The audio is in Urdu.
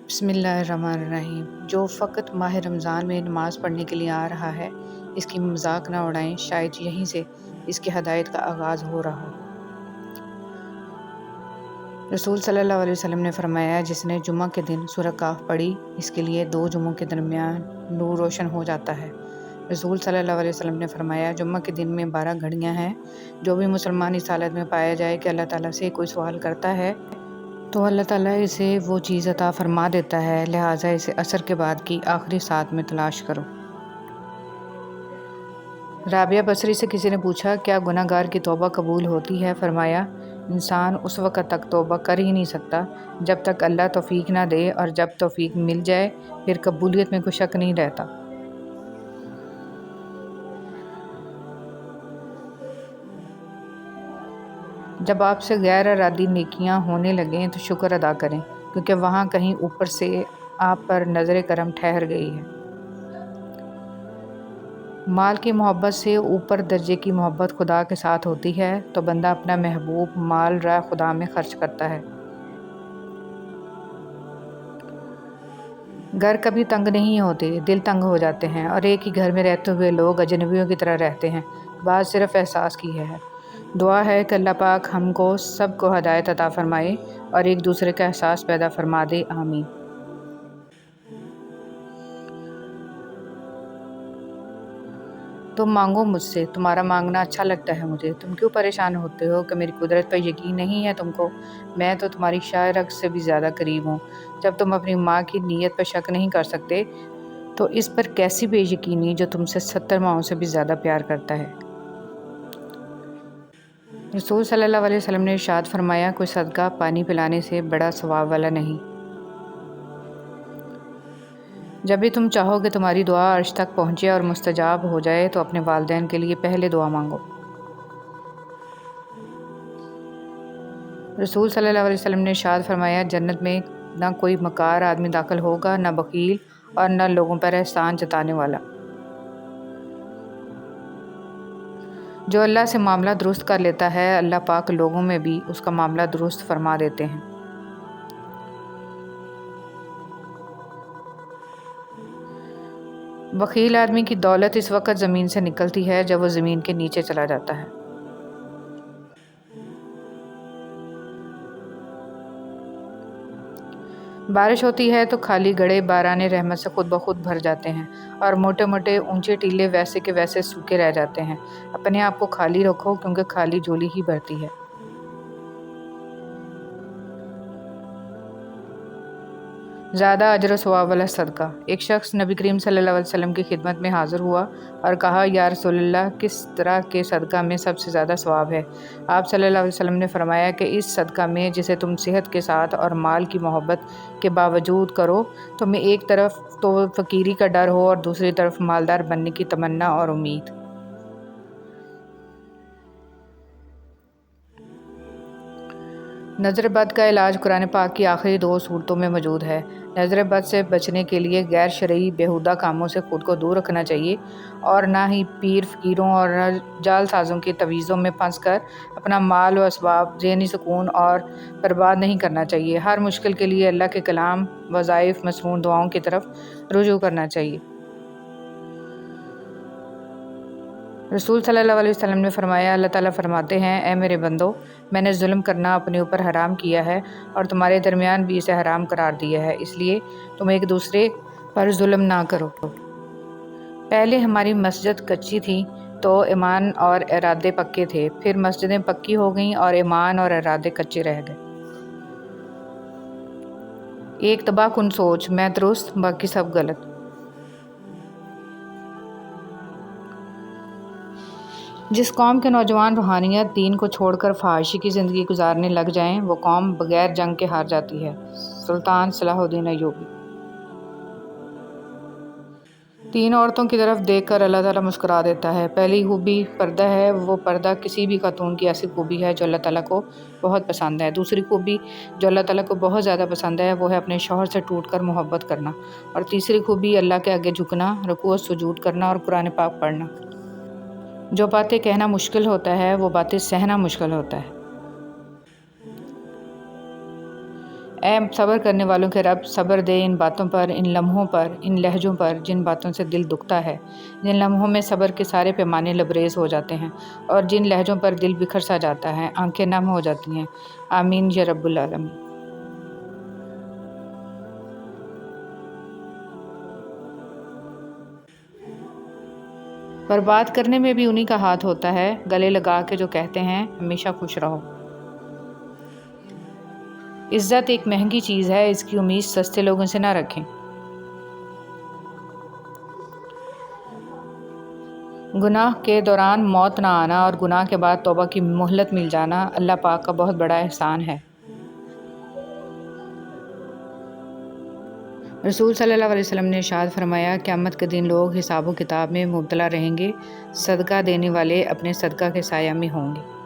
بسم اللہ الرحمن الرحیم۔ جو فقط ماہ رمضان میں نماز پڑھنے کے لیے آ رہا ہے، اس کی مذاق نہ اڑائیں، شاید یہیں سے اس کی ہدایت کا آغاز ہو رہا ہو۔ رسول صلی اللہ علیہ وسلم نے فرمایا، جس نے جمعہ کے دن سورہ کہف پڑھی، اس کے لیے 2 جمعوں کے درمیان نور روشن ہو جاتا ہے۔ رسول صلی اللہ علیہ وسلم نے فرمایا، جمعہ کے دن میں 12 گھڑیاں ہیں۔ جو بھی مسلمان اس حالت میں پایا جائے کہ اللہ تعالیٰ سے کوئی سوال کرتا ہے تو اللہ تعالیٰ اسے وہ چیز عطا فرما دیتا ہے، لہٰذا اسے عصر کے بعد کی آخری ساعت میں تلاش کرو۔ رابعہ بصری سے کسی نے پوچھا، کیا گناہ گار کی توبہ قبول ہوتی ہے؟ فرمایا، انسان اس وقت تک توبہ کر ہی نہیں سکتا جب تک اللہ توفیق نہ دے، اور جب توفیق مل جائے پھر قبولیت میں کوئی شک نہیں رہتا۔ جب آپ سے غیر ارادی نیکیاں ہونے لگیں تو شکر ادا کریں، کیونکہ وہاں کہیں اوپر سے آپ پر نظر کرم ٹھہر گئی ہے۔ مال کی محبت سے اوپر درجے کی محبت خدا کے ساتھ ہوتی ہے تو بندہ اپنا محبوب مال راہ خدا میں خرچ کرتا ہے۔ گھر کبھی تنگ نہیں ہوتے، دل تنگ ہو جاتے ہیں، اور ایک ہی گھر میں رہتے ہوئے لوگ اجنبیوں کی طرح رہتے ہیں۔ بات صرف احساس کی ہے۔ دعا ہے کہ اللہ پاک ہم کو سب کو ہدایت عطا فرمائے اور ایک دوسرے کا احساس پیدا فرما دے، آمین۔ تم مانگو مجھ سے، تمہارا مانگنا اچھا لگتا ہے مجھے۔ تم کیوں پریشان ہوتے ہو کہ میری قدرت پر یقین نہیں ہے تم کو؟ میں تو تمہاری شاہ رگ سے بھی زیادہ قریب ہوں۔ جب تم اپنی ماں کی نیت پر شک نہیں کر سکتے تو اس پر کیسی بے یقینی جو تم سے 70 ماؤں سے بھی زیادہ پیار کرتا ہے۔ رسول صلی اللہ علیہ وسلم نے ارشاد فرمایا، کوئی صدقہ پانی پلانے سے بڑا ثواب والا نہیں۔ جب بھی تم چاہو کہ تمہاری دعا عرش تک پہنچے اور مستجاب ہو جائے تو اپنے والدین کے لیے پہلے دعا مانگو۔ رسول صلی اللہ علیہ وسلم نے ارشاد فرمایا، جنت میں نہ کوئی مکار آدمی داخل ہوگا، نہ بخیل، اور نہ لوگوں پر احسان جتانے والا۔ جو اللہ سے معاملہ درست کر لیتا ہے، اللہ پاک لوگوں میں بھی اس کا معاملہ درست فرما دیتے ہیں۔ بخیل آدمی کی دولت اس وقت زمین سے نکلتی ہے جب وہ زمین کے نیچے چلا جاتا ہے۔ بارش ہوتی ہے تو خالی گڑھے باران رحمت سے خود بخود بھر جاتے ہیں، اور موٹے موٹے اونچے ٹیلے ویسے کے ویسے سوکھے رہ جاتے ہیں۔ اپنے آپ کو خالی رکھو، کیونکہ خالی جھولی ہی بھرتی ہے۔ زیادہ اجر و ثواب والا صدقہ۔ ایک شخص نبی کریم صلی اللہ علیہ وسلم کی خدمت میں حاضر ہوا اور کہا، یا رسول اللہ، کس طرح کے صدقہ میں سب سے زیادہ ثواب ہے؟ آپ صلی اللہ علیہ وسلم نے فرمایا کہ اس صدقہ میں جسے تم صحت کے ساتھ اور مال کی محبت کے باوجود کرو، تمہیں ایک طرف تو فقیری کا ڈر ہو اور دوسری طرف مالدار بننے کی تمنا اور امید۔ نظر بد کا علاج قرآن پاک کی آخری 2 سورتوں میں موجود ہے۔ نظر بد سے بچنے کے لیے غیر شرعی بیہودہ کاموں سے خود کو دور رکھنا چاہیے، اور نہ ہی پیر فقیروں اور جعل سازوں کی تویزوں میں پھنس کر اپنا مال و اسباب، ذہنی سکون اور برباد نہیں کرنا چاہیے۔ ہر مشکل کے لیے اللہ کے کلام، وظائف، مسنون دعاؤں کی طرف رجوع کرنا چاہیے۔ رسول صلی اللہ علیہ وسلم نے فرمایا، اللہ تعالیٰ فرماتے ہیں، اے میرے بندو، میں نے ظلم کرنا اپنے اوپر حرام کیا ہے اور تمہارے درمیان بھی اسے حرام قرار دیا ہے، اس لیے تم ایک دوسرے پر ظلم نہ کرو۔ پہلے ہماری مسجد کچی تھی تو ایمان اور ارادے پکے تھے، پھر مسجدیں پکی ہو گئیں اور ایمان اور ارادے کچے رہ گئے۔ ایک تباہ کن سوچ، میں درست باقی سب غلط۔ جس قوم کے نوجوان روحانیت دین کو چھوڑ کر فحاشی کی زندگی گزارنے لگ جائیں، وہ قوم بغیر جنگ کے ہار جاتی ہے۔ سلطان صلاح الدین ایوبی۔ 3 عورتوں کی طرف دیکھ کر اللہ تعالیٰ مسکرا دیتا ہے۔ پہلی خوبی پردہ ہے، وہ پردہ کسی بھی خاتون کی ایسی خوبی ہے جو اللہ تعالیٰ کو بہت پسند ہے۔ دوسری خوبی جو اللہ تعالیٰ کو بہت زیادہ پسند ہے وہ ہے اپنے شوہر سے ٹوٹ کر محبت کرنا، اور تیسری خوبی اللہ کے آگے جھکنا، رکوع و سجود کرنا اور قرآن پاک پڑھنا۔ جو باتیں کہنا مشکل ہوتا ہے وہ باتیں سہنا مشکل ہوتا ہے۔ اے صبر کرنے والوں کے رب، صبر دے ان باتوں پر، ان لمحوں پر، ان لہجوں پر جن باتوں سے دل دکھتا ہے، جن لمحوں میں صبر کے سارے پیمانے لبریز ہو جاتے ہیں اور جن لہجوں پر دل بکھر سا جاتا ہے، آنکھیں نم ہو جاتی ہیں۔ آمین یا رب العالمین۔ پر بات کرنے میں بھی انہی کا ہاتھ ہوتا ہے، گلے لگا کے جو کہتے ہیں ہمیشہ خوش رہو۔ عزت ایک مہنگی چیز ہے، اس کی امید سستے لوگوں سے نہ رکھیں۔ گناہ کے دوران موت نہ آنا اور گناہ کے بعد توبہ کی مہلت مل جانا اللہ پاک کا بہت بڑا احسان ہے۔ رسول صلی اللہ علیہ وسلم نے ارشاد فرمایا، قیامت کے دن لوگ حساب و کتاب میں مبتلا رہیں گے، صدقہ دینے والے اپنے صدقہ کے سایہ میں ہوں گے۔